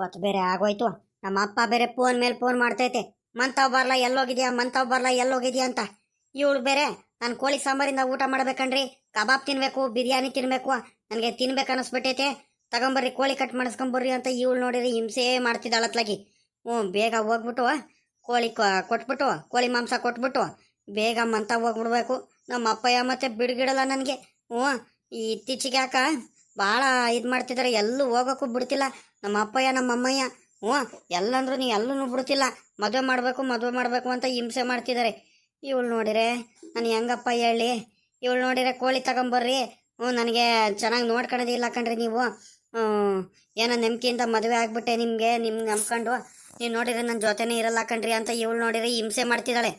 ಹೊತ್ತು ಬೇರೆ ಆಗೋಯ್ತು. ನಮ್ಮ ಅಪ್ಪ ಬೇರೆ ಫೋನ್ ಮೇಲೆ ಫೋನ್ ಮಾಡ್ತೈತೆ. ಮಂತಾವ್ ಬರ್ಲ ಎಲ್ಲೋಗಿದ್ಯಾ, ಮಂತಾವ್ ಬರ್ಲ ಎಲ್ಲೋಗಿದ್ಯಾ ಅಂತ. ಇವಳು ಬೇರೆ ನಾನು ಕೋಳಿ ಸಾಂಬಾರಿಂದ ಊಟ ಮಾಡ್ಬೇಕನ್ರಿ, ಕಬಾಬ್ ತಿನ್ಬೇಕು, ಬಿರಿಯಾನಿ ತಿನ್ಬೇಕು, ನನಗೆ ತಿನ್ಬೇಕು ಅನ್ನಿಸ್ಬಿಟ್ಟೈತೆ. ತಗೊಂಬರ್ರಿ ಕೋಳಿ ಕಟ್ ಮಾಡಿಸ್ಕೊಂಬರ್ರಿ ಅಂತ ಇವಳು ನೋಡಿರಿ ಹಿಂಸೆ ಮಾಡ್ತಿದ್ದಾಳತ್ಲಾಗಿ. ಬೇಗ ಹೋಗ್ಬಿಟ್ಟು ಕೋಳಿ ಕೊಟ್ಬಿಟ್ಟು ಕೋಳಿ ಮಾಂಸ ಕೊಟ್ಬಿಟ್ಟು ಬೇಗ ಮಂತ ಹೋಗ್ಬಿಡ್ಬೇಕು. ನಮ್ಮ ಅಪ್ಪಯ್ಯ ಮತ್ತೆ ಬಿಡ್ಗಿಡಲ್ಲ ನನಗೆ. ಈ ಇತ್ತೀಚೆಗೆ ಯಾಕ ಭಾಳ ಇದು ಮಾಡ್ತಿದ್ದಾರೆ, ಎಲ್ಲೂ ಹೋಗೋಕ್ಕೂ ಬಿಡ್ತಿಲ್ಲ ನಮ್ಮ ಅಪ್ಪಯ್ಯ ನಮ್ಮ ಅಮ್ಮಯ್ಯ. ಎಲ್ಲಂದ್ರೂ ನೀವು ಎಲ್ಲೂ ಬಿಡ್ತಿಲ್ಲ. ಮದುವೆ ಮಾಡಬೇಕು ಅಂತ ಹಿಂಸೆ ಮಾಡ್ತಿದ್ದಾರೆ. ಇವಳು ನೋಡಿರೆ ನಾನು ಹೆಂಗಪ್ಪ ಹೇಳಿ. ಇವಳು ನೋಡಿರೆ ಕೋಳಿ ತಗೊಂಬರ್ರಿ, ನನಗೆ ಚೆನ್ನಾಗಿ ನೋಡ್ಕೊಳೋದಿಲ್ಲ ಕಣ್ರಿ ನೀವು. ಏನೋ ನಂಬಿಕೆಯಿಂದ ಮದುವೆ ಆಗ್ಬಿಟ್ಟೆ ನಿಮ್ಗೆ ನಂಬ್ಕೊಂಡು ನೀವು ನೋಡಿದ್ರೆ ನನ್ನ ಜೊತೆನೇ ಇರಲ್ಲ ಕಣ್ರಿ ಅಂತ ಇವಳು ನೋಡಿದ್ರೆ ಹಿಂಸೆ ಮಾಡ್ತಿದ್ದಾಳೆ.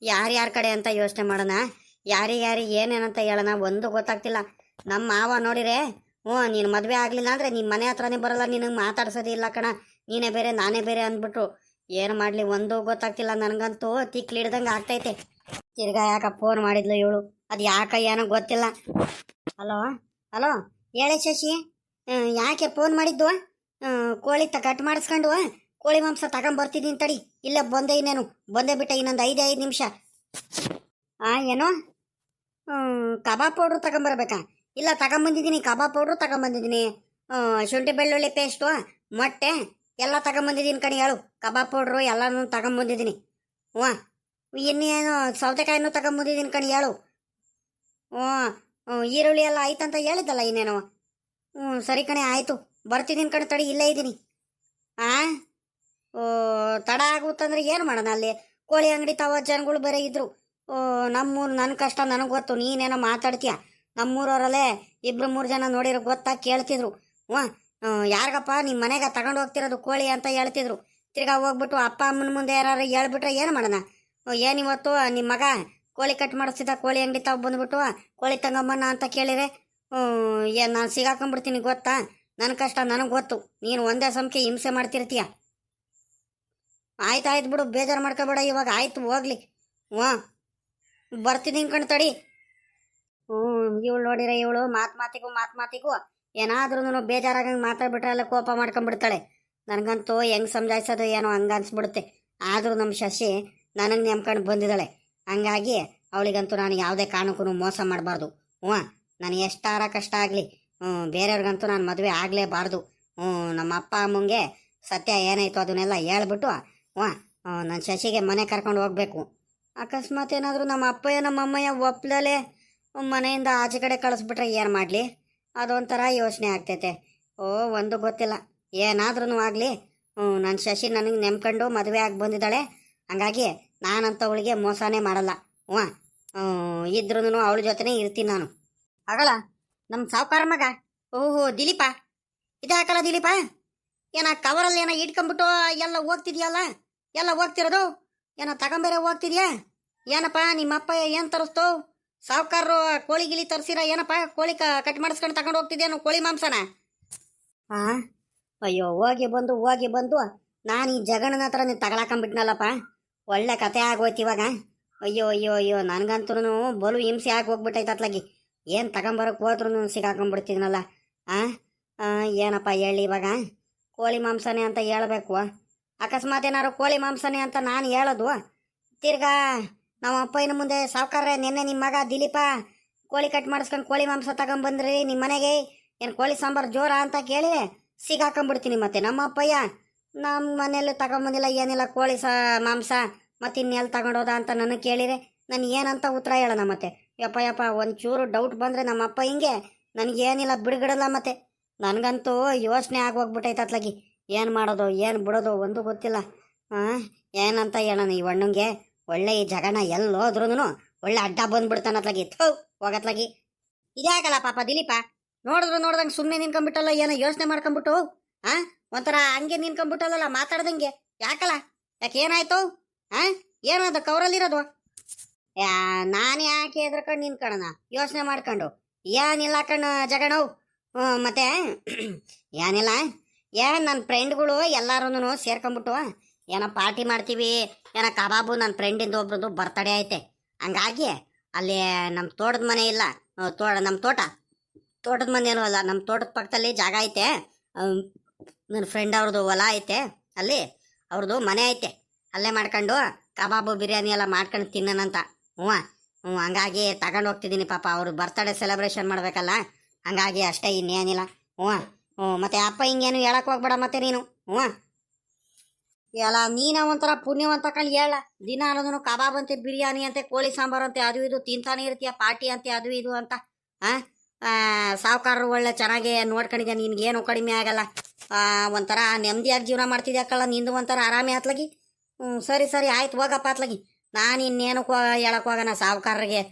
ಯಾರ್ಯಾರ ಕಡೆ ಅಂತ ಯೋಚನೆ ಮಾಡೋಣ, ಯಾರಿಗೆ ಏನೇನಂತ ಹೇಳೋಣ ಒಂದು ಗೊತ್ತಾಗ್ತಿಲ್ಲ. ನಮ್ಮ ಮಾವ ನೋಡಿರೆ ನೀನು ಮದುವೆ ಆಗಲಿಲ್ಲ ಅಂದರೆ ನಿಮ್ಮ ಮನೆ ಹತ್ರನೇ ಬರೋಲ್ಲ, ನಿನಗೆ ಮಾತಾಡ್ಸೋದೇ ಇಲ್ಲ ಕಣ, ನೀನೇ ಬೇರೆ ನಾನೇ ಬೇರೆ ಅಂದ್ಬಿಟ್ರು. ಏನು ಮಾಡಲಿ ಒಂದು ಗೊತ್ತಾಗ್ತಿಲ್ಲ ನನಗಂತೂ. ತಿಕ್ಲಿಡ್ದಂಗೆ ಆಗ್ತೈತೆ. ತಿರ್ಗಾ ಯಾಕ ಫೋನ್ ಮಾಡಿದ್ಲು ಇವಳು, ಅದು ಯಾಕ ಏನೋ ಗೊತ್ತಿಲ್ಲ. ಹಲೋ ಹಲೋ, ಹೇಳೆ ಶಶಿ, ಯಾಕೆ ಫೋನ್ ಮಾಡಿದ್ದು? ಕೋಳಿ ಕಟ್ ಮಾಡಿಸ್ಕೊಂಡು ಕೋಳಿ ಮಾಂಸ ತಗೊಂಬರ್ತಿದ್ದೀನಿ ತಡಿ, ಇಲ್ಲೇ ಬಂದೆ, ಇನ್ನೇನು ಬಂದೇ ಬಿಟ್ಟೆ, ಇನ್ನೊಂದು 5 ನಿಮಿಷ. ಏನು ಕಬಾಬ್ ಪೌಡ್ರು ತಗೊಂಬರ್ಬೇಕಾ? ಇಲ್ಲ ತಗೊಂಬಂದಿದ್ದೀನಿ, ಕಬಾಬ್ ಪೌಡ್ರು ತಗೊಂಬಂದಿದ್ದೀನಿ, ಶುಂಠಿ ಬೆಳ್ಳುಳ್ಳಿ ಪೇಸ್ಟು, ಮೊಟ್ಟೆ ಎಲ್ಲ ತಗೊಂಬಂದಿದ್ದೀನಿ ಕಣಿ ಹೇಳು. ಕಬಾಬ್ ಪೌಡ್ರು ಎಲ್ಲನೂ ತಗೊಂಬಂದಿದ್ದೀನಿ. ಇನ್ನೇನು ಸೌತೆಕಾಯಿನೂ ತಗೊಂಬಂದಿದ್ದೀನಿ ಕಣಿ ಹೇಳು. ಈರುಳ್ಳಿ ಎಲ್ಲ ಆಯ್ತಂತ ಹೇಳಿದ್ದಲ್ಲ ಇನ್ನೇನು. ಸರಿ ಕಣೆ ಆಯಿತು, ಬರ್ತಿದ್ದೀನಿ ಕಣೆ, ತಡಿ ಇಲ್ಲೇ ಇದ್ದೀನಿ. ತಡ ಆಗುತ್ತಂದ್ರೆ ಏನು ಮಾಡೋಣ, ಅಲ್ಲಿ ಕೋಳಿ ಅಂಗಡಿ ತಾವ ಜನಗಳು ಬೇರೆ ಇದ್ರು. ನಮ್ಮೂರು ನನ್ನ ಕಷ್ಟ ನನಗೆ ಗೊತ್ತು, ನೀನೇನೋ ಮಾತಾಡ್ತೀಯ. ನಮ್ಮೂರವರಲ್ಲೇ 2-3 ಜನ ನೋಡಿರೋ ಗೊತ್ತಾ ಕೇಳ್ತಿದ್ರು. ಯಾರಿಗಪ್ಪ ನಿಮ್ಮ ಮನೆಗೆ ತಗೊಂಡು ಹೋಗ್ತಿರೋದು ಕೋಳಿ ಅಂತ ಹೇಳ್ತಿದ್ರು. ತಿರ್ಗಾ ಹೋಗ್ಬಿಟ್ಟು ಅಪ್ಪ ಅಮ್ಮನ ಮುಂದೆ ಯಾರು ಹೇಳ್ಬಿಟ್ರೆ ಏನು ಮಾಡೋಣ? ಏನಿವತ್ತು ನಿಮ್ಮ ಮಗ ಕೋಳಿ ಕಟ್ ಮಾಡಿಸ್ತಿದ್ದ, ಕೋಳಿ ಅಂಗಡಿ ತಾವು ಬಂದ್ಬಿಟ್ಟು ಕೋಳಿ ತಗೊಂಬನ್ನ ಅಂತ ಕೇಳಿದ್ರೆ ಏನು ನಾನು ಸಿಗಾಕೊಂಡ್ಬಿಡ್ತೀನಿ ಗೊತ್ತಾ? ನನ್ನ ಕಷ್ಟ ನನಗೆ ಗೊತ್ತು, ನೀನು ಒಂದೇ ಸಮಕ್ಕೆ ಹಿಂಸೆ ಮಾಡ್ತಿರ್ತೀಯ. ಆಯ್ತು ಬಿಡು, ಬೇಜಾರು ಮಾಡ್ಕೋಬೇಡ ಇವಾಗ, ಆಯ್ತು ಹೋಗ್ಲಿ. ಬರ್ತಿದ್ದೀನಿ ಕಣ್ ತಡಿ. ಇವಳು ನೋಡಿರ, ಇವಳು ಮಾತಿಗೂ ಏನಾದ್ರೂ ಬೇಜಾರಾಗಂಗೆ ಮಾತಾಡ್ಬಿಟ್ರೆ ಅಲ್ಲ ಕೋಪ ಮಾಡ್ಕೊಂಡ್ಬಿಡ್ತಾಳೆ. ನನಗಂತೂ ಹೆಂಗೆ ಸಮಜಾಯಿಸೋದು ಏನೋ ಹಂಗೆ ಅನ್ಸ್ಬಿಡುತ್ತೆ. ಆದರೂ ನಮ್ಮ ಶಶಿ ನನಗೆ ನೆಮ್ಕೊಂಡು ಬಂದಿದ್ದಾಳೆ. ಹಂಗಾಗಿ ಅವಳಿಗಂತೂ ನಾನು ಯಾವುದೇ ಕಾರಣಕ್ಕೂ ಮೋಸ ಮಾಡಬಾರ್ದು. ನನಗೆ ಎಷ್ಟಾರ ಕಷ್ಟ ಆಗಲಿ, ಬೇರೆಯವ್ರಿಗಂತೂ ನಾನು ಮದುವೆ ಆಗಲೇಬಾರ್ದು. ನಮ್ಮ ಅಪ್ಪ ಅಮ್ಮಂಗೆ ಸತ್ಯ ಏನಾಯ್ತು ಅದನ್ನೆಲ್ಲ ಹೇಳ್ಬಿಟ್ಟು ನನ್ನ ಶಶಿಗೆ ಮನೆ ಕರ್ಕೊಂಡು ಹೋಗ್ಬೇಕು. ಅಕಸ್ಮಾತ್ ಏನಾದರೂ ನಮ್ಮ ಅಪ್ಪಯ್ಯ ನಮ್ಮ ಅಮ್ಮಯ್ಯ ಒಪ್ಪಲೇ ಮನೆಯಿಂದ ಆಚೆ ಕಡೆ ಕಳಿಸ್ಬಿಟ್ರೆ ಏನು ಮಾಡಲಿ? ಅದೊಂಥರ ಯೋಚನೆ ಆಗ್ತೈತೆ. ಒಂದು ಗೊತ್ತಿಲ್ಲ, ಏನಾದ್ರೂ ಆಗಲಿ ನನ್ನ ಶಶಿ ನನಗೆ ನೆಮ್ಕೊಂಡು ಮದುವೆ ಆಗಿ ಬಂದಿದ್ದಾಳೆ. ಹಂಗಾಗಿ ನಾನಂತವಳಿಗೆ ಮೋಸನೇ ಮಾಡಲ್ಲ. ಇದ್ರೂ ಅವಳ ಜೊತೆನೇ ಇರ್ತೀನಿ ನಾನು. ಆಗಲ್ಲ ನಮ್ಮ ಸಾವುಕಾರ ಮಗ, ದಿಲೀಪ, ಇದೇ ಹಾಕಲ್ಲ ದಿಲೀಪ, ಏನ ಕವರಲ್ಲಿ ಏನೋ ಇಟ್ಕೊಂಡ್ಬಿಟ್ಟು ಎಲ್ಲ ಹೋಗ್ತಿದ್ಯಲ್ಲ, ಎಲ್ಲ ಹೋಗ್ತಿರೋದು ಏನೋ ತಗೊಂಬೇರೆ ಹೋಗ್ತಿದ್ಯಾ? ಏನಪ್ಪ ನಿಮ್ಮಪ್ಪ ಏನು ತರಿಸ್ತು? ಸಾವುಕಾರರು ಕೋಳಿ ಗಿಳಿ ತರಿಸಿರ ಏನಪ್ಪ? ಕೋಳಿ ಕಟ್ ಮಾಡಿಸ್ಕೊಂಡು ತಗೊಂಡು ಹೋಗ್ತಿದ್ಯಾನು ಕೋಳಿ ಮಾಂಸನ? ಅಯ್ಯೋ, ಹೋಗಿ ಬಂದು ನಾನು ಈ ಜಗಣ್ಣನ ಹತ್ರ ನೀವು ತಗೊಳಕೊಂಬಿಟ್ನಲ್ಲಪ್ಪ. ಒಳ್ಳೆ ಕತೆ ಆಗೋಯ್ತು ಇವಾಗ. ಅಯ್ಯೋ ನನಗಂತೂ ಬಲು ಹಿಂಸೆ ಆಗಿ ಹೋಗ್ಬಿಟ್ಟೈತೆ ಅತ್ಲಾಗಿ. ಏನು ತಗೊಂಬರಕ್ಕೆ ಹೋದ್ರೂ ಸಿಗಾಕೊಂಡ್ಬಿಡ್ತಿದ್ನಲ್ಲ. ಏನಪ್ಪ ಹೇಳಿ ಇವಾಗ? ಕೋಳಿ ಮಾಂಸನೇ ಅಂತ ಹೇಳಬೇಕು. ಅಕಸ್ಮಾತ್ ಏನಾದ್ರು ಕೋಳಿ ಮಾಂಸನೇ ಅಂತ ನಾನು ಹೇಳೋದು, ತಿರ್ಗಾ ನಮ್ಮ ಅಪ್ಪಯ್ಯನ ಮುಂದೆ ಸಾವುಕಾರ್ರೆ ನಿನ್ನೆ ನಿಮ್ಮ ಮಗ ದಿಲೀಪ ಕೋಳಿ ಕಟ್ ಮಾಡಿಸ್ಕೊಂಡು ಕೋಳಿ ಮಾಂಸ ತಗೊಂಬಂದ್ರಿ ನಿಮ್ಮ ಮನೆಗೆ, ಏನು ಕೋಳಿ ಸಾಂಬಾರು ಜೋರ ಅಂತ ಕೇಳಿ ಸಿಗಾಕೊಂಡ್ಬಿಡ್ತೀನಿ. ಮತ್ತೆ ನಮ್ಮ ಅಪ್ಪಯ್ಯ ನಮ್ಮ ಮನೆಯಲ್ಲೂ ತಗೊಂಬಂದಿಲ್ಲ ಏನಿಲ್ಲ ಕೋಳಿ ಮಾಂಸ, ಮತ್ತು ಇನ್ನೆಲ್ಲಿ ತಗೊಂಡೋದ ಅಂತ ನನಗೆ ಕೇಳಿದರೆ ನಾನು ಏನಂತ ಉತ್ತರ ಹೇಳೋಣ? ಮತ್ತೆ ಯಪ್ಪ ಒಂಚೂರು ಡೌಟ್ ಬಂದರೆ ನಮ್ಮ ಅಪ್ಪ ಹಿಂಗೆ ನನಗೇನಿಲ್ಲ ಬಿಡುಗಡಲ್ಲ. ಮತ್ತೆ ನನಗಂತೂ ಯೋಚನೆ ಆಗೋಗ್ಬಿಟ್ಟೈತೆ ಅತ್ಲಾಗಿ. ಏನು ಮಾಡೋದು ಏನು ಬಿಡೋದು ಒಂದು ಗೊತ್ತಿಲ್ಲ. ಏನಂತ ಹೇಳೋಣ ಈ ಅಣ್ಣಂಗೆ? ಒಳ್ಳೆ ಈ ಜಗಣ ಎಲ್ಲೋದ್ರೂ ಒಳ್ಳೆ ಅಡ್ಡ ಬಂದ್ಬಿಡ್ತಾನತ್ಲಾಗಿ. ಹೋಗತ್ಲಾಗಿ. ಇದೇ ಆಗಲ್ಲ ಪಾಪ ದಿಲೀಪ, ನೋಡ್ದಂಗೆ ಸುಮ್ಮನೆ ನಿನ್ಕೊಂಡ್ಬಿಟ್ಟಲ್ಲ, ಏನೋ ಯೋಚನೆ ಮಾಡ್ಕೊಂಡ್ಬಿಟ್ಟು ಒಂಥರ ಹಂಗೆ ನಿನ್ಕೊಂಡ್ಬಿಟ್ಟಲ್ಲ ಮಾತಾಡ್ದಂಗೆ. ಯಾಕಲ್ಲ, ಯಾಕೆ ಏನಾಯ್ತು? ಏನದು ಕವರಲ್ಲಿರೋದು? ನಾನು ಯಾಕೆ ಎದ್ರಕೊಂಡು ನಿನ್ಕಣ ಯೋಚನೆ ಮಾಡ್ಕೊಂಡು? ಏನಿಲ್ಲ ಕಣ್ಣ ಜಗಣವು. ಮತ್ತೆ ಏನಿಲ್ಲ, ನನ್ನ ಫ್ರೆಂಡ್ಗಳು ಎಲ್ಲರೂ ಸೇರ್ಕೊಂಡ್ಬಿಟ್ಟು ಏನೋ ಪಾರ್ಟಿ ಮಾಡ್ತೀವಿ, ಏನೋ ಕಬಾಬು. ನನ್ನ ಫ್ರೆಂಡಿಂದ ಒಬ್ರದ್ದು ಬರ್ತಡೇ ಐತೆ. ಹಂಗಾಗಿ ಅಲ್ಲಿ ನಮ್ಮ ತೋಟದ ಮನೆ ಇಲ್ಲ, ನಮ್ಮ ತೋಟದ ಮನೆ ಏನೂ ಅಲ್ಲ, ನಮ್ಮ ತೋಟದ ಪಕ್ಕದಲ್ಲಿ ಜಾಗ ಐತೆ. ನನ್ನ ಫ್ರೆಂಡ್ ಅವ್ರದ್ದು ಹೊಲ ಐತೆ ಅಲ್ಲಿ, ಅವ್ರದ್ದು ಮನೆ ಐತೆ, ಅಲ್ಲೇ ಮಾಡ್ಕೊಂಡು ಕಬಾಬು ಬಿರಿಯಾನಿ ಎಲ್ಲ ಮಾಡ್ಕೊಂಡು ತಿನ್ನೋಣಂತ. ಹ್ಞೂ ಹ್ಞೂ, ಹಂಗಾಗಿ ತಗೊಂಡು ಹೋಗ್ತಿದ್ದೀನಿ. ಪಾಪ ಅವ್ರು ಬರ್ತ್ಡೇ ಸೆಲೆಬ್ರೇಷನ್ ಮಾಡ್ಬೇಕಲ್ಲ, ಹಂಗಾಗಿ ಅಷ್ಟೇ, ಇನ್ನೇನಿಲ್ಲ. ಹ್ಞೂ ಹ್ಞೂ, ಮತ್ತೆ ಅಪ್ಪ ಹಿಂಗೇನು ಹೇಳಕ್ ಹೋಗ್ಬೇಡ ಮತ್ತೆ ನೀನು. ಹ್ಞೂ ಎಲ್ಲ ನೀನ ಒಂಥರ ಪುಣ್ಯವಂತ ಕಣ್ ಹೇಳ. ದಿನ ಅನ್ನೋದನ್ನು ಕಬಾಬ್ ಅಂತೆ, ಬಿರಿಯಾನಿ ಅಂತೆ, ಕೋಳಿ ಸಾಂಬಾರು ಅಂತೆ, ಅದು ಇದು ತಿಂತಾನೆ ಇರ್ತೀಯ, ಪಾರ್ಟಿ ಅಂತೆ ಅದು ಇದು ಅಂತ. ಸಾವುಕಾರರು ಒಳ್ಳೆ ಚೆನ್ನಾಗಿ ನೋಡ್ಕೊಂಡಿದ್ಯಾ, ನಿನ್ಗೇನು ಕಡಿಮೆ ಆಗಲ್ಲ. ಒಂಥರ ನೆಮ್ಮದಿಯಾಗಿ ಜೀವನ ಮಾಡ್ತಿದ್ಯಾ ಕಳ್ಳ, ನಿಂದು ಒಂಥರ ಆರಾಮೇ ಆತ್ಲಗಿ. ಸರಿ ಸರಿ ಆಯ್ತು, ಹೋಗಪ್ಪ ಆತ್ಲಗಿ. ನಾನು ಇನ್ನೇನು ಹೇಳಕ್ ಹೋಗೋಣ ಸಾವುಕಾರರಿಗೆ.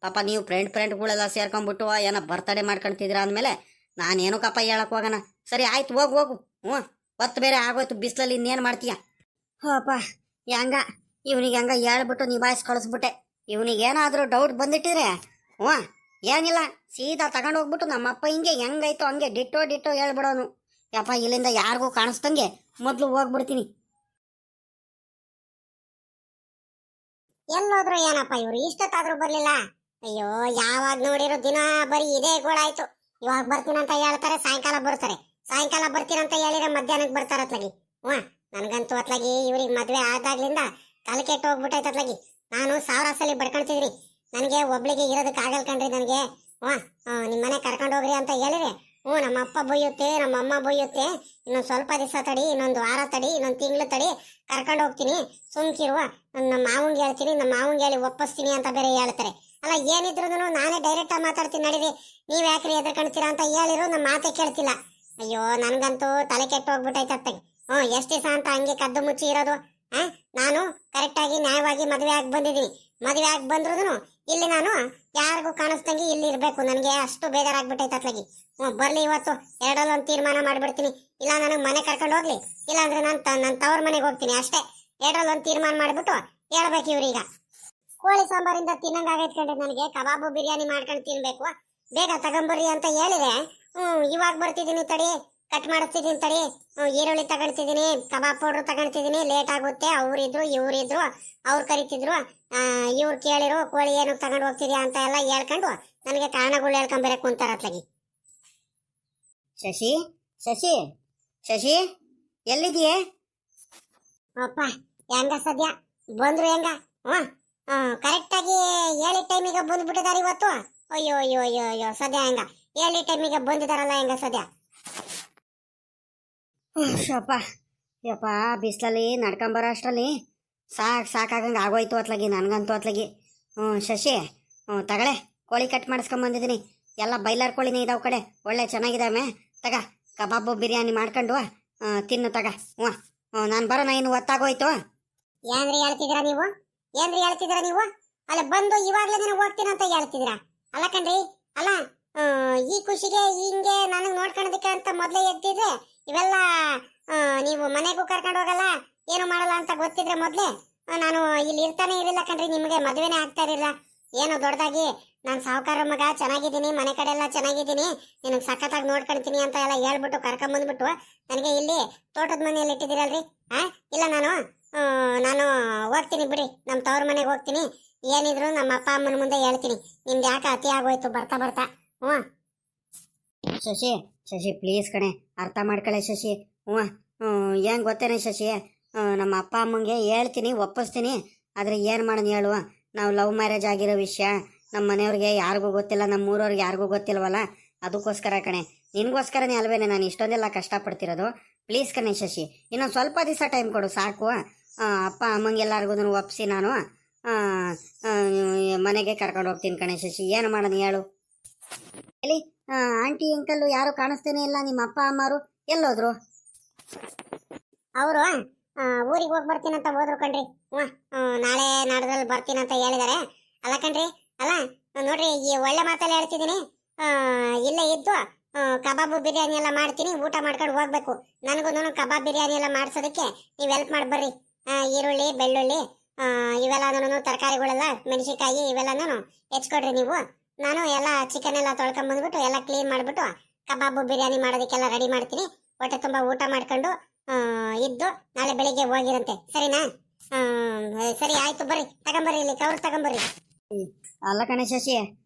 ಪಾಪ ನೀವು ಫ್ರೆಂಡ್ಗಳೆಲ್ಲ ಸೇರ್ಕೊಂಡ್ಬಿಟ್ಟು ಏನೋ ಬರ್ತಡೇ ಮಾಡ್ಕೊಳ್ತಿದ್ರ ಅಂದಮೇಲೆ ನಾನೇನಕ್ಕಪ್ಪ ಹೇಳಕ್ ಹೋಗೋಣ. ಸರಿ ಆಯ್ತು, ಹೋಗು ಹೋಗು. ಹೊತ್ತು ಬೇರೆ ಆಗೋಯ್ತು, ಬಿಸಿಲಲ್ಲಿ ಇನ್ನೇನು ಮಾಡ್ತೀಯ. ಹೋಪ ಹೆಂಗ ಇವನಿಗೆ ಹಂಗ ಹೇಳ್ಬಿಟ್ಟು ನಿಭಾಯಿಸಿ ಕಳಿಸ್ಬಿಟ್ಟೆ. ಇವನಿಗೇನಾದರೂ ಡೌಟ್ ಬಂದಿಟ್ಟಿದ್ರೆ ಏನಿಲ್ಲ, ಸೀದಾ ತಗೊಂಡು ಹೋಗ್ಬಿಟ್ಟು ನಮ್ಮಪ್ಪ ಹಿಂಗೆ ಹೆಂಗಾಯ್ತು ಹಂಗೆ ಡಿಟ್ಟೋ ಹೇಳ್ಬಿಡೋನು. ಯಪ್ಪ, ಇಲ್ಲಿಂದ ಯಾರಿಗೂ ಕಾಣಿಸ್ದಂಗೆ ಮೊದಲು ಹೋಗ್ಬಿಡ್ತೀನಿ. ಎಲ್ಲೋದ್ರು ಏನಪ್ಪ ಇವ್ರು, ಇಷ್ಟೊತ್ತಾದ್ರೂ ಬರ್ಲಿಲ್ಲ. ಅಯ್ಯೋ, ಯಾವಾಗ ನೋಡಿರೋ ದಿನ ಬರೀ ಇದೇ ಗೋಳಾಯ್ತು. ಇವಾಗ ಬರ್ತೀನಂತ ಹೇಳ್ತಾರೆ, ಸಾಯಂಕಾಲ ಬರ್ತಾರೆ. ಸಾಯಂಕಾಲ ಬರ್ತೀನಂತ ಹೇಳಿದ್ರೆ ಮಧ್ಯಾಹ್ನಕ್ಕೆ ಬರ್ತಾರ ಅತ್ಲಾಗಿ. ನನ್ಗಂತೂ ಅತ್ಲಾಗಿ ಇವ್ರಿಗೆ ಮದ್ವೆ ಆದಾಗ್ಲಿಂದ ತಲೆ ಕೆಟ್ಟು ಹೋಗ್ಬಿಟ್ಟೈತೆ ಅತ್ಲಾಗಿ. ನಾನು ಸಾವಿರ ಸಲ ಬಡ್ಕೊಳ್ತಿದ್ರಿ, ನನಗೆ ಒಬ್ಳಿಗೆ ಇರೋದಕ್ಕೆ ಆಗಲ್ ಕಣ್ರಿ ನನಗೆ. ನಿಮ್ಮ ಮನೆ ಕರ್ಕೊಂಡು ಹೋಗ್ರಿ ಅಂತ ಹೇಳಿದ್ರೆ ನಮ್ಮ ಅಪ್ಪ ಬೊಯ್ಯುತ್ತೆ, ನಮ್ಮ ಅಮ್ಮ ಬೊಯ್ಯುತ್ತೆ, ಇನ್ನೊಂದು ಸ್ವಲ್ಪ ದಿವಸ ತಡಿ, ಇನ್ನೊಂದು ವಾರ ತಡಿ, ಇನ್ನೊಂದು ತಿಂಗಳು ತಡಿ, ಕರ್ಕೊಂಡು ಹೋಗ್ತೀನಿ, ಸುಮ್ಕಿರುವ, ನಮ್ಮ ಮಾವಂಗೆ ಹೇಳ್ತೀನಿ, ನಮ್ಮ ಮಾವಂಗೆ ಹೇಳಿ ಒಪ್ಪಿಸ್ತೀನಿ ಅಂತ ಬೇರೆ ಹೇಳ್ತಾರೆ. ಅಲ್ಲ, ಏನಿದ್ರು ನಾನೇ ಡೈರೆಕ್ಟ್ ಆಗಿ ಮಾತಾಡ್ತೀನಿ, ನಡೀರಿ, ನೀವ್ ಯಾಕ್ರಿ ಎದ್ರಕಣ್ತೀರಾ ಅಂತ ಹೇಳಿರು, ನಮ್ಮ ಮಾತೆ ಕೇಳ್ತಿಲ್ಲ. ಅಯ್ಯೋ, ನನ್ಗಂತೂ ತಲೆ ಕೆಟ್ಟು ಹೋಗ್ಬಿಟ್ಟೈತೆ ಅತ್ತಾಗಿ. ಎಷ್ಟು ದಿವಸ ಅಂತ ಹಂಗೆ ಕದ್ದು ಮುಚ್ಚಿ ಇರೋದು. ನಾನು ಕರೆಕ್ಟಾಗಿ ನ್ಯಾಯವಾಗಿ ಮದುವೆ ಆಗಿ ಬಂದಿದ್ದೀನಿ. ಮದುವೆ ಆಗಿ ಬಂದ್ರು ಇಲ್ಲಿ ನಾನು ಯಾರಿಗೂ ಕಾಣಿಸ್ದಂಗೆ ಇಲ್ಲಿ ಇರಬೇಕು. ನನಗೆ ಅಷ್ಟು ಬೇಜಾರಾಗ್ಬಿಟ್ಟೈತೆ ಅತ್ಲಾಗಿ. ಬರ್ಲಿ, ಇವತ್ತು ಎರಡಲ್ಲೊಂದು ತೀರ್ಮಾನ ಮಾಡಿಬಿಡ್ತೀನಿ. ಇಲ್ಲ ನನಗೆ ಮನೆ ಕರ್ಕೊಂಡು ಹೋಗ್ಲಿ, ಇಲ್ಲ ಅಂದ್ರೆ ನನ್ನ ತವ್ರ ಮನೆಗೆ ಹೋಗ್ತೀನಿ, ಅಷ್ಟೇ. ಎರಡಲ್ಲೊಂದು ತೀರ್ಮಾನ ಮಾಡಿಬಿಟ್ಟು ಹೇಳ್ಬೇಕು ಇವ್ರೀಗ. ಕೋಳಿ ಸಾಂಬಾರಿಂದ ತಿನ್ನಂಗಾಗೈತೆ ಕಂಡ್ರೆ ನನಗೆ. ಕಬಾಬು ಬಿರಿಯಾನಿ ಮಾಡ್ಕೊಂಡು ತಿನ್ಬೇಕು, ಬೇಗ ತಗೊಂಬರ್ರಿ ಅಂತ ಹೇಳಿದ್ರೆ ಇವಾಗ ಬರ್ತಿದ್ದೀನಿ ತಡಿ, ಕಟ್ ಮಾಡಿಸ್ತಿದ್ದೀನಿ ತಡಿ, ಈರುಳ್ಳಿ ತಗೊಳ್ತಿದ್ದೀನಿ, ಕಬಾಬ್ ಪೌಡ್ರ್ ತಗೊಳ್ತಿದ್ದೀನಿ, ಲೇಟ್ ಆಗುತ್ತೆ, ಅವರಿದ್ರು ಇವರಿದ್ರು, ಅವ್ರು ಕರಿತಿದ್ರು, ಇವ್ರು ಕೇಳಿರು ಕೋಳಿ ಏನು ತಗೊಂಡು ಹೋಗ್ತಿದ್ಯಾ ಅಂತ ಎಲ್ಲ ಹೇಳ್ಕೊಂಡು ನನಗೆ ಕಾರಣಗಳು ಹೇಳ್ಕೊಂಬರಕ್ಕೆ ಕುಂತಾರ ಅತ್ಲಾಗಿ. ಶಶಿ ಶಶಿ ಶಶಿ ಎಲ್ಲಿದೆಯೇ? ಅಪ್ಪ, ಹೆಂಗ ಸದ್ಯ ಬಂದ್ರು ಹೆಂಗ? ಕರೆಕ್ಟಾಗಿ ಹೇಳಿದ ಟೈಮಿಗೆ ಬಂದ್ಬಿಟ್ಟಿದಾರೆ ಇವತ್ತು. ಅಯ್ಯೋ ಅಯ್ಯೋ ಅಯ್ಯೋ ಅಯ್ಯೋ, ಸದ್ಯ ಹೆಂಗ ಹೇಳಿದ ಟೈಮಿಗೆ ಬಂದಿದಾರಲ್ಲ, ಹೆಂಗ ಸದ್ಯ? ಶಪ್ಪ ಯಪ್ಪ, ಬಿಸಿಲಲ್ಲಿ ನಡ್ಕೊಂಬರೋ ಅಷ್ಟರಲ್ಲಿ ಸಾಕಾಗಂಗೆ ಆಗೋಯ್ತು ಅತ್ಲಾಗಿ, ನನಗಂತೂ ಅತ್ಲಾಗಿ. ಶಶಿ, ತಗಳೆ, ಕೋಳಿ ಕಟ್ ಮಾಡಿಸ್ಕೊಂಬಂದಿದ್ದೀನಿ. ಎಲ್ಲ ಬೈಲರ್ ಕೋಳಿನೇ ಇದಾವೆ ಕಡೆ, ಒಳ್ಳೆ ಚೆನ್ನಾಗಿದ್ದಾವೆ. ತಗ, ಕಬಾಬು ಬಿರಿಯಾನಿ ಮಾಡ್ಕೊಂಡು ತಿನ್ನು ತಗ. ನಾನು ಬರೋಣ, ಇನ್ನು ಹೊತ್ತಾಗೋಯ್ತು. ಏನ್ರಿ ಹೇಳ್ತಿದ್ದೀರಾ ನೀವು? ಏನ್ರಿ ಹೇಳ್ತಿದ್ದೀರಾ ನೀವು? ಅಲ್ಲ, ಬಂದು ಇವಾಗ್ಲೇ ನೀನು ಹೋಗ್ತೀನಂತ ಹೇಳ್ತಿದ್ದೀರಾ? ಅಲ್ಲ ಕಣ್ರಿ, ಅಲ್ಲ, ಈ ಖುಷಿಗೆ ಹಿಂಗೆ ನನಗೆ ನೋಡ್ಕೊಳೋದಕ್ಕೆ ಅಂತ ಮೊದಲೇ ಎದ್ದಿದ್ರೆ ಇವೆಲ್ಲ ನೀವು ಮನೆಗೂ ಕರ್ಕೊಂಡು ಹೋಗಲ್ಲ, ಏನು ಮಾಡಲ್ಲ ಅಂತ ಗೊತ್ತಿದ್ರೆ ಮೊದಲೇ ನಾನು ಇಲ್ಲಿ ಇರ್ತಾನೆ ಇರಲಿಲ್ಲ ಕಣ್ರಿ. ನಿಮಗೆ ಮದುವೆನೇ ಆಗ್ತಾ ಇರಲಿಲ್ಲ. ಏನೋ ದೊಡ್ಡದಾಗಿ ನಾನು ಸಾವುಕಾರ ಮಗ, ಚೆನ್ನಾಗಿದ್ದೀನಿ, ಮನೆ ಕಡೆ ಎಲ್ಲ ಚೆನ್ನಾಗಿದ್ದೀನಿ, ನಿನಗೆ ಸಖತ್ತಾಗಿ ನೋಡ್ಕೊಳ್ತೀನಿ ಅಂತ ಎಲ್ಲ ಹೇಳ್ಬಿಟ್ಟು ಕರ್ಕೊಂಬಂದ್ಬಿಟ್ಟು ನನಗೆ ಇಲ್ಲಿ ತೋಟದ ಮನೆಯಲ್ಲಿ ಇಟ್ಟಿದ್ದೀರಲ್ರಿ. ಇಲ್ಲ, ನಾನು ಹೋಗ್ತೀನಿ ಬಿಡಿ, ನಮ್ಮ ತವ್ರ ಮನೆಗೆ ಹೋಗ್ತೀನಿ. ಏನಿದ್ರು ನಮ್ಮ ಅಪ್ಪ ಅಮ್ಮನ ಮುಂದೆ ಹೇಳ್ತೀನಿ, ನಿಮ್ದು ಯಾಕೆ ಅತಿ ಆಗೋಯ್ತು ಬರ್ತಾ ಬರ್ತಾ. ಶಶಿ ಪ್ಲೀಸ್ ಕಣೆ, ಅರ್ಥ ಮಾಡ್ಕೊಳ್ಳೆ ಶಶಿ. ಹೆಂಗೆ ಗೊತ್ತೇನೆ ಶಶಿ, ನಮ್ಮ ಅಪ್ಪ ಅಮ್ಮಂಗೆ ಹೇಳ್ತೀನಿ, ಒಪ್ಪಿಸ್ತೀನಿ. ಆದರೆ ಏನು ಮಾಡೋಣ ಹೇಳು, ನಾವು ಲವ್ ಮ್ಯಾರೇಜ್ ಆಗಿರೋ ವಿಷಯ ನಮ್ಮ ಮನೆಯವ್ರಿಗೆ ಯಾರಿಗೂ ಗೊತ್ತಿಲ್ಲ, ನಮ್ಮ ಊರವ್ರಿಗೆ ಯಾರಿಗೂ ಗೊತ್ತಿಲ್ವಲ್ಲ, ಅದಕ್ಕೋಸ್ಕರ ಕಣೆ, ನಿನಗೋಸ್ಕರನೇ ಅಲ್ವೇನೆ ನಾನು ಇಷ್ಟೊಂದೆಲ್ಲ ಕಷ್ಟಪಡ್ತಿರೋದು. ಪ್ಲೀಸ್ ಕಣೆ ಶಶಿ, ಇನ್ನೊಂದು ಸ್ವಲ್ಪ ದಿವಸ ಟೈಮ್ ಕೊಡು ಸಾಕು. ಅಪ್ಪ ಅಮ್ಮಂಗೆಲ್ಲರಿಗೂ ಒಪ್ಪಿಸಿ ನಾನು ಮನೆಗೆ ಕರ್ಕೊಂಡು ಹೋಗ್ತೀನಿ ಕಣೆ ಶಶಿ. ಏನು ಮಾಡೋಣ ಹೇಳು? ಎಲ್ಲಿ ಆಂಟಿ ಅಂಕಲ್ಲು ಯಾರು ಕಾಣಿಸ್ತೇನೆ ಇಲ್ಲ, ನಿಮ್ಮ ಅಪ್ಪ ಅಮ್ಮರು ಎಲ್ಲೋದ್ರು? ಅವರು ಊರಿಗೆ ಹೋಗಿ ಬರ್ತೀನಂತ ಹೋದ್ರು ಕಣ್ರಿ. ನಾಳೆ ನಾಡ್ದಲ್ಲಿ ಬರ್ತೀನಂತ ಹೇಳಿದಾರೆ. ಅಲ್ಲ ಕಣ್ರಿ, ಅಲ್ಲ ನೋಡ್ರಿ, ಈ ಒಳ್ಳೆ ಮಾತಲ್ಲಿ ಹೇಳ್ತಿದ್ದೀನಿ, ಇಲ್ಲೇ ಇದ್ದು ಕಬಾಬು ಬಿರಿಯಾನಿ ಎಲ್ಲ ಮಾಡ್ತೀನಿ, ಊಟ ಮಾಡ್ಕೊಂಡು ಹೋಗ್ಬೇಕು. ನನಗೂ ಕಬಾಬ್ ಬಿರಿಯಾನಿ ಎಲ್ಲ ಮಾಡ್ಸೋದಕ್ಕೆ ನೀವು ಹೆಲ್ಪ್ ಮಾಡಿ ಬರ್ರಿ. ಈರುಳ್ಳಿ, ಬೆಳ್ಳುಳ್ಳಿ, ಇವೆಲ್ಲ ತರಕಾರಿಗಳೆಲ್ಲ, ಮೆಣಸಿನ್ಕಾಯಿ ಇವೆಲ್ಲನೂ ಹೆಚ್ಕೊಡ್ರಿ ನೀವು. ನಾನು ಎಲ್ಲ ಚಿಕನ್ ಎಲ್ಲ ತೊಳ್ಕೊಂಬಂದ್ಬಿಟ್ಟು ಎಲ್ಲ ಕ್ಲೀನ್ ಮಾಡಿಬಿಟ್ಟು ಕಬಾಬು ಬಿರಿಯಾನಿ ಮಾಡೋದಕ್ಕೆಲ್ಲ ರೆಡಿ ಮಾಡ್ತೀನಿ. ಹೊಟ್ಟೆ ತುಂಬ ಊಟ ಮಾಡ್ಕೊಂಡು ಇದ್ದು ನಾಳೆ ಬೆಳಿಗ್ಗೆ ಹೋಗಿರಂತೆ, ಸರಿನಾ? ಸರಿ ಆಯ್ತು, ಬರ್ರಿ, ತಗೊಂಬರ್ರಿ, ಇಲ್ಲಿ ಕವರ್ ತಗೊಂಬರ್ರಿ. ಅಲ್ಲ ಕಣೆ ಶಶಿ,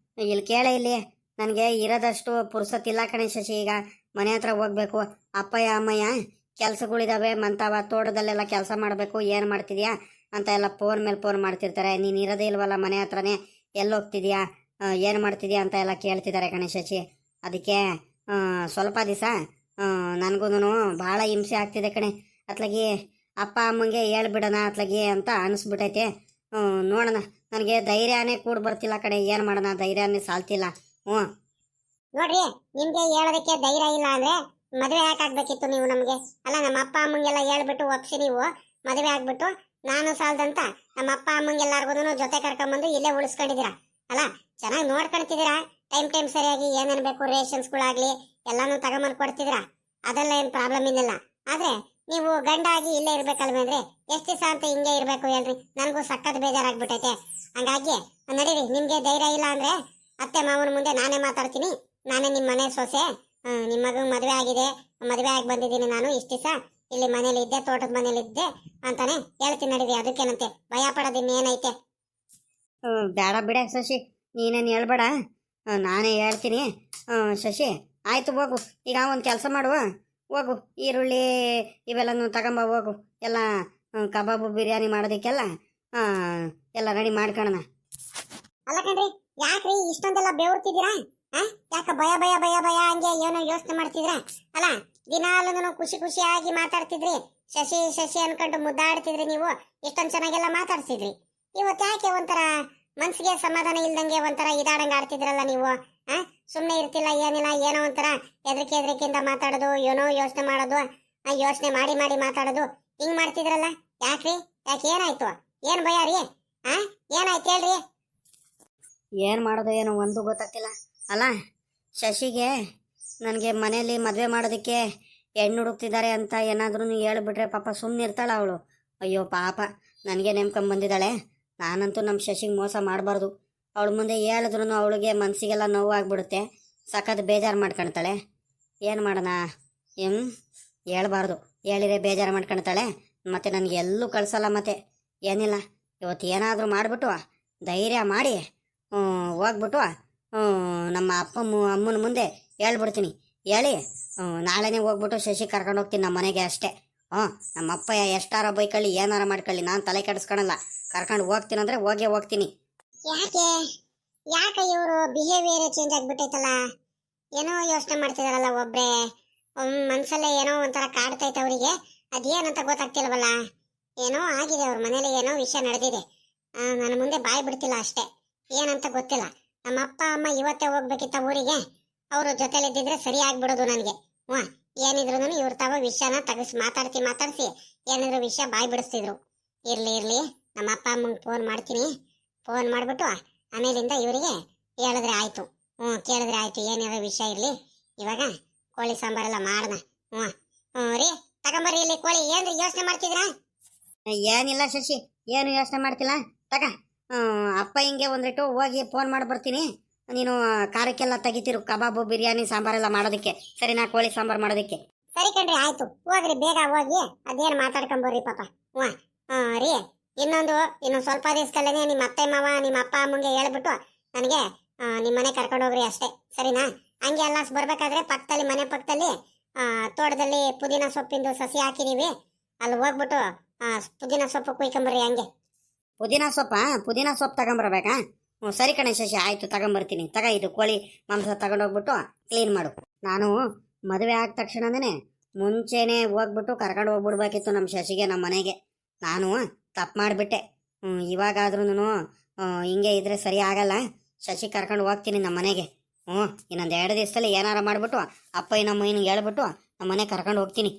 ಇಲ್ಲಿ ಕೇಳ, ಇಲ್ಲಿ ನನಗೆ ಇರೋದಷ್ಟು ಪುರ್ಸೊತ್ತಿಲ್ಲ ಕಣೆ ಶಶಿ. ಈಗ ಮನೆ ಹತ್ರ ಹೋಗ್ಬೇಕು. ಅಪ್ಪಯ್ಯ ಅಮ್ಮಯ್ಯ ಕೆಲಸಗಳಿದಾವೆ ಮಂತಾವ, ತೋಟದಲ್ಲೆಲ್ಲ ಕೆಲಸ ಮಾಡಬೇಕು, ಏನು ಮಾಡ್ತಿದ್ಯಾ ಅಂತ ಎಲ್ಲ ಫೋನ್ ಮೇಲೆ ಫೋನ್ ಮಾಡ್ತಿರ್ತಾರೆ. ನೀನು ಇರೋದೇ ಇಲ್ವಲ್ಲ ಮನೆ ಹತ್ರನೇ, ಎಲ್ಲೋಗ್ತಿದ್ಯಾ, ಏನು ಮಾಡ್ತಿದ್ಯಾ ಅಂತ ಎಲ್ಲ ಕೇಳ್ತಿದ್ದಾರೆ ಕಣೆ ಶಶಿ. ಅದಕ್ಕೆ ಸ್ವಲ್ಪ ದಿವಸ ನನಗೂ ಭಾಳ ಹಿಂಸೆ ಆಗ್ತಿದೆ ಕಣೆ. ಅತ್ಲಾಗಿ ಅಪ್ಪ ಅಮ್ಮಂಗೆ ಹೇಳ್ಬಿಡೋಣ ಅತ್ಲಾಗಿ ಅಂತ ಅನಿಸ್ಬಿಟ್ಟೈತೆ. ನೋಡೋಣ, ನನಗೆ ಧೈರ್ಯನೇ ಕೂಡ ಬರ್ತಿಲ್ಲ ಕಣೆ, ಏನು ಮಾಡೋಣ, ಧೈರ್ಯನೇ ಸಾಲ್ತಿಲ್ಲ. ನೋಡ್ರಿ, ನಿಮ್ಗೆ ಹೇಳೋದಕ್ಕೆ ಧೈರ್ಯ ಇಲ್ಲ ಅಂದ್ರೆ ಮದುವೆ ಯಾಕಾಗ್ಬೇಕಿತ್ತು ನೀವು ನಮ್ಗೆ? ಅಲ್ಲ, ನಮ್ಮ ಅಪ್ಪ ಅಮ್ಮಂಗೆಲ್ಲ ಹೇಳ್ಬಿಟ್ಟು ಒಪ್ಸಿ ನೀವು ಮದುವೆ ಆಗ್ಬಿಟ್ಟು ನಾನು ಸಾಲದಂತ ನಮ್ಮ ಅಪ್ಪ ಅಮ್ಮಂಗೆಲ್ಲಾರ್ಗು ಜೊತೆ ಕರ್ಕೊಂಬಂದು ಇಲ್ಲೇ ಉಳಿಸ್ಕೊಂಡಿದ್ದೀರಾ. ಅಲ್ಲ, ಚೆನ್ನಾಗಿ ನೋಡ್ಕೊಳ್ತಿದ್ದೀರಾ. ಟೈಮ್ ಸರಿಯಾಗಿ ಏನೇನು ಬೇಕು ರೇಷನ್ಸ್ಗಳಾಗ್ಲಿ ಎಲ್ಲಾನು ತಗೊಂಬಂದು ಕೊಡ್ತಿದ್ದೀರಾ. ಅದೆಲ್ಲ ಏನು ಪ್ರಾಬ್ಲಮ್ ಇನ್ನಿಲ್ಲ. ಆದ್ರೆ ನೀವು ಗಂಡಾಗಿ ಇಲ್ಲೇ ಇರ್ಬೇಕಲ್ವೇ ಅಂದ್ರೆ ಎಷ್ಟು ದಿವಸ ಅಂತ ಹಿಂಗೆ ಇರ್ಬೇಕು ಹೇಳ್ರಿ? ನನಗೂ ಸಖತ್ ಬೇಜಾರಾಗ್ಬಿಟ್ಟೈತೆ. ಹಂಗಾಗಿ ನಡೀರಿ, ನಿಮ್ಗೆ ಧೈರ್ಯ ಇಲ್ಲ ಅಂದ್ರೆ ಅತ್ತೆ ಮಾವನ ಮುಂದೆ ನಾನೇ ಮಾತಾಡ್ತೀನಿ. ನಾನೇ ನಿಮ್ಮ ಮನೆ ಸೊಸೆ, ನಿಮ್ಮ ಮಗನ ಮದುವೆ ಆಗಿದೆ, ಮದುವೆ ಆಗಿ ಬಂದಿದ್ದೀನಿ ನಾನು, ಇಷ್ಟು ದಿವಸ ಇಲ್ಲಿ ಮನೇಲಿ ಇದ್ದೆ, ತೋಟದ ಮನೇಲಿ ಇದ್ದೆ ಅಂತಾನೆ ಹೇಳ್ತೀನಿ. ನಡೀರಿ, ಅದಕ್ಕೇನಂತೆ ಭಯ ಪಡೋದಿನ್ನ ಏನೈತೆ? ಬೇಡ ಬಿಡ ಶಶಿ, ನೀನೇನು ಹೇಳ್ಬೇಡ, ನಾನೇ ಹೇಳ್ತೀನಿ. ಶಶಿ ಆಯಿತು, ಹೋಗು. ಈಗ ಒಂದು ಕೆಲಸ ಮಾಡುವ, ಹೋಗು, ಈರುಳ್ಳಿ ಇವೆಲ್ಲನೂ ತಗೊಂಬ, ಹೋಗು. ಎಲ್ಲ ಕಬಾಬು ಬಿರಿಯಾನಿ ಮಾಡೋದಕ್ಕೆಲ್ಲ ಎಲ್ಲ ರೆಡಿ ಮಾಡ್ಕೊಳ್ಳೋಣ. ಅಲ್ಲ ಕಣ್ರಿ, ಯಾಕ್ರಿ ಇಷ್ಟೊಂದೆಲ್ಲ ಬೆವರ್ತಿದ್ದೀರಾ? ಯಾಕ ಭಯ ಭಯ ಭಯ ಭಯ ಹಂಗೆ ಏನೋ ಯೋಚನೆ ಮಾಡ್ತಿದ್ರ? ಅಲ್ಲ, ದಿನಾಲು ಖುಷಿ ಖುಷಿಯಾಗಿ ಮಾತಾಡ್ತಿದ್ರಿ, ಶಶಿ ಶಶಿ ಅನ್ಕೊಂಡು ಮುದ್ದಾಡ್ತಿದ್ರಿ, ನೀವು ಇಷ್ಟೊಂದು ಚೆನ್ನಾಗೆಲ್ಲ ಮಾತಾಡ್ತಿದ್ರಿ. ಇವತ್ತು ಯಾಕೆ ಒಂಥರ ಮನ್ಸಿಗೆ ಸಮಾಧಾನ ಇಲ್ದಂಗೆ ಒಂಥರ ಇದಾಡಂಗೆ ಆಡ್ತಿದ್ರಲ್ಲ ನೀವು? ಸುಮ್ಮನೆ ಇರ್ತಿಲ್ಲ, ಏನಿಲ್ಲ, ಏನೋ ಒಂಥರ ಹೆದರಿಕೆಯಿಂದ ಮಾತಾಡೋದು, ಏನೋ ಯೋಚನೆ ಮಾಡೋದು, ಯೋಚನೆ ಮಾಡಿ ಮಾಡಿ ಮಾತಾಡೋದು, ಹಿಂಗ್ ಮಾಡ್ತಿದ್ರಲ್ಲ ಯಾಕ್ರಿ? ಯಾಕೆ ಏನಾಯ್ತು? ಏನ್ ಭಯ ರೀ? ಏನಾಯ್ತು ಹೇಳ್ರಿ? ಏನು ಮಾಡೋದು ಏನೋ ಒಂದು ಗೊತ್ತಾಗ್ತಿಲ್ಲ. ಅಲ್ಲ, ಶಶಿಗೆ ನನಗೆ ಮನೇಲಿ ಮದುವೆ ಮಾಡೋದಕ್ಕೆ ಹೆಣ್ಣು ಹುಡುಕ್ತಿದ್ದಾರೆ ಅಂತ ಏನಾದ್ರೂ ಹೇಳ್ಬಿಟ್ರೆ ಪಾಪ ಸುಮ್ಮನೆ ಇರ್ತಾಳ ಅವಳು. ಅಯ್ಯೋ ಪಾಪ, ನನಗೆ ನೆಮ್ಕೊಂಬಂದಿದ್ದಾಳೆ. ನಾನಂತೂ ನಮ್ಮ ಶಶಿಗೆ ಮೋಸ ಮಾಡಬಾರ್ದು. ಅವಳ ಮುಂದೆ ಹೇಳಿದ್ರು ಅವಳಿಗೆ ಮನಸ್ಸಿಗೆಲ್ಲ ನೋವು ಆಗ್ಬಿಡುತ್ತೆ, ಸಖತ್ ಬೇಜಾರು ಮಾಡ್ಕೊಳ್ತಾಳೆ. ಏನು ಮಾಡೋಣ? ಹೇಳ್ಬಾರ್ದು, ಹೇಳಿದ್ರೆ ಬೇಜಾರು ಮಾಡ್ಕೊಳ್ತಾಳೆ, ಮತ್ತು ನನಗೆ ಎಲ್ಲೂ ಕಳಿಸಲ್ಲ. ಮತ್ತೆ ಏನಿಲ್ಲ, ಇವತ್ತು ಏನಾದರೂ ಮಾಡಿಬಿಟ್ಟು ಧೈರ್ಯ ಮಾಡಿ ಹೋಗ್ಬಿಟ್ಟು ನಮ್ಮ ಅಮ್ಮನ ಮುಂದೆ ಹೇಳ್ಬಿಡ್ತೀನಿ. ಹೇಳಿ ನಾಳೆನೇ ಹೋಗ್ಬಿಟ್ಟು ಶಶಿ ಕರ್ಕೊಂಡು ಹೋಗ್ತೀನಿ ನಮ್ಮ ಮನೆಗೆ ಅಷ್ಟೇ. ನಮ್ಮ ಅಪ್ಪ ಎಷ್ಟಾರ ಬೈಕೊಳ್ಳಿ, ಏನಾರ ಮಾಡ್ಕೊಳ್ಳಿ, ನಾನು ತಲೆ ಕೆಡಿಸ್ಕೊಳಲ್ಲ. ಕರ್ಕೊಂಡು ಹೋಗ್ತೀನಿ ಅಂದರೆ ಹೋಗೇ ಹೋಗ್ತೀನಿ. ಯಾಕೆ ಇವರು ಬಿಹೇವಿಯರ್ ಚೇಂಜ್ ಆಗ್ಬಿಟ್ಟೈತಲ್ಲ? ಏನೋ ಯೋಚನೆ ಮಾಡ್ತಿದಾರಲ್ಲ ಒಬ್ರೆ, ಮನ್ಸಲ್ಲೇ ಏನೋ ಒಂಥರ ಕಾಡ್ತೈತೆ ಅವರಿಗೆ. ಅದೇನಂತ ಗೊತ್ತಾಗ್ತಿಲ್ವಲ್ಲ. ಏನೋ ಆಗಿದೆ ಅವ್ರ ಮನೇಲಿ, ಏನೋ ವಿಷಯ ನಡೆದಿದೆ. ನನ್ನ ಮುಂದೆ ಬಾಯಿ ಬಿಡ್ತಿಲ್ಲ ಅಷ್ಟೇ, ಏನಂತ ಗೊತ್ತಿಲ್ಲ. ನಮ್ಮ ಅಪ್ಪ ಅಮ್ಮ ಇವತ್ತೇ ಹೋಗ್ಬೇಕಿತ್ತ ಊರಿಗೆ, ಅವರು ಜೊತೆಲಿದ್ದಿದ್ರೆ ಸರಿ ಆಗ್ಬಿಡೋದು ನನಗೆ. ಏನಿದ್ರು ಇವ್ರ ತಾವ ವಿಷಯನ ತಗಸಿ ಮಾತಾಡ್ಸಿ ಏನಿದ್ರು ವಿಷಯ ಬಾಯಿ ಬಿಡಿಸ್ತಿದ್ರು. ಇರ್ಲಿ, ನಮ್ಮ ಅಪ್ಪ ಅಮ್ಮಂಗೆ ಫೋನ್ ಮಾಡ್ತೀನಿ. ಫೋನ್ ಮಾಡ್ಬಿಟ್ಟು ಆಮೇಲಿಂದ ಇವರಿಗೆ ಹೇಳಿದ್ರೆ ಆಯ್ತು. ಕೇಳಿದ್ರೆ ಆಯ್ತು, ಏನಿರೋ ವಿಷಯ ಇರ್ಲಿ. ಇವಾಗ ಕೋಳಿ ಸಾಂಬಾರೆಲ್ಲ ಮಾಡೋಣ. ರೀ, ತಗೊಂಬರ್ರಿ ಇಲ್ಲಿ ಕೋಳಿ. ಏನ್ರಿ ಯೋಚನೆ ಮಾಡ್ತಿದ್ರಾ? ಏನಿಲ್ಲ ಶಶಿ, ಏನು ಯೋಚನೆ ಮಾಡ್ತಿಲ್ಲ. ತಗ, ಅಪ್ಪ ಹಿಂಗೆ ಒಂದಿಟ್ಟು ಹೋಗಿ ಫೋನ್ ಮಾಡಿ ಬರ್ತೀನಿ. ನೀನು ಖಾರಕ್ಕೆಲ್ಲ ತೆಗಿತಿರು, ಕಬಾಬು ಬಿರಿಯಾನಿ ಸಾಂಬಾರೆಲ್ಲ ಮಾಡೋದಕ್ಕೆ. ಸರಿನಾ? ಕೋಳಿ ಸಾಂಬಾರು ಮಾಡೋದಕ್ಕೆ. ಸರಿ ಕಣ್ರಿ, ಆಯ್ತು. ಹೋಗ್ರಿ, ಬೇಗ ಹೋಗಿ ಅದೇನು ಮಾತಾಡ್ಕೊಂಬರ್ರಿ ಪಾಪ. ರೀ, ಇನ್ನೊಂದು ಸ್ವಲ್ಪ ದಿವಸದಲ್ಲೇ ನಿಮ್ಮ ಅತ್ತೆ ಮಾವ ನಿಮ್ಮ ಅಪ್ಪ ಅಮ್ಮಂಗೆ ಹೇಳ್ಬಿಟ್ಟು ನನಗೆ ನಿಮ್ಮ ಮನೆ ಕರ್ಕೊಂಡು ಹೋಗ್ರಿ ಅಷ್ಟೇ, ಸರಿನಾ? ಹಂಗೆ ಎಲ್ಲ ಬರ್ಬೇಕಾದ್ರೆ ಪಕ್ಕದಲ್ಲಿ, ಮನೆ ಪಕ್ಕದಲ್ಲಿ ತೋಟದಲ್ಲಿ ಪುದೀನ ಸೊಪ್ಪಿಂದು ಸಸಿ ಹಾಕಿದೀವಿ. ಅಲ್ಲಿ ಹೋಗ್ಬಿಟ್ಟು ಪುದೀನ ಸೊಪ್ಪು ಕುಯ್ಕೊಂಬರ್ರಿ. ಹಂಗೆ ಪುದೀನ ಸೊಪ್ಪು ತಗೊಂಬರ್ಬೇಕಾ? ಸರಿ ಕಣೆ ಶಶಿ, ಆಯಿತು, ತಗೊಂಬರ್ತೀನಿ. ಇದು ಕೋಳಿ ಮಾಂಸ ತಗೊಂಡೋಗ್ಬಿಟ್ಟು ಕ್ಲೀನ್ ಮಾಡು. ನಾನು ಮದುವೆ ಆದ ತಕ್ಷಣನೇ ಮುಂಚೆನೇ ಹೋಗ್ಬಿಟ್ಟು ಕರ್ಕೊಂಡು ಹೋಗ್ಬಿಡ್ಬೇಕಿತ್ತು ನಮ್ಮ ಶಶಿಗೆ ನಮ್ಮ ಮನೆಗೆ. ನಾನು ತಪ್ಪು ಮಾಡಿಬಿಟ್ಟೆ. ಇವಾಗಾದ್ರೂ ಹಿಂಗೆ ಇದ್ರೆ ಸರಿ ಆಗಲ್ಲ. ಶಶಿ ಕರ್ಕೊಂಡು ಹೋಗ್ತೀನಿ ನಮ್ಮ ಮನೆಗೆ. ಇನ್ನೊಂದು 2 ದಿವಸದಲ್ಲಿ ಏನಾರ ಮಾಡಿಬಿಟ್ಟು ಅಪ್ಪ ನಮ್ಮ ಹೇಳ್ಬಿಟ್ಟು ನಮ್ಮ ಮನೆ ಕರ್ಕೊಂಡು ಹೋಗ್ತೀನಿ.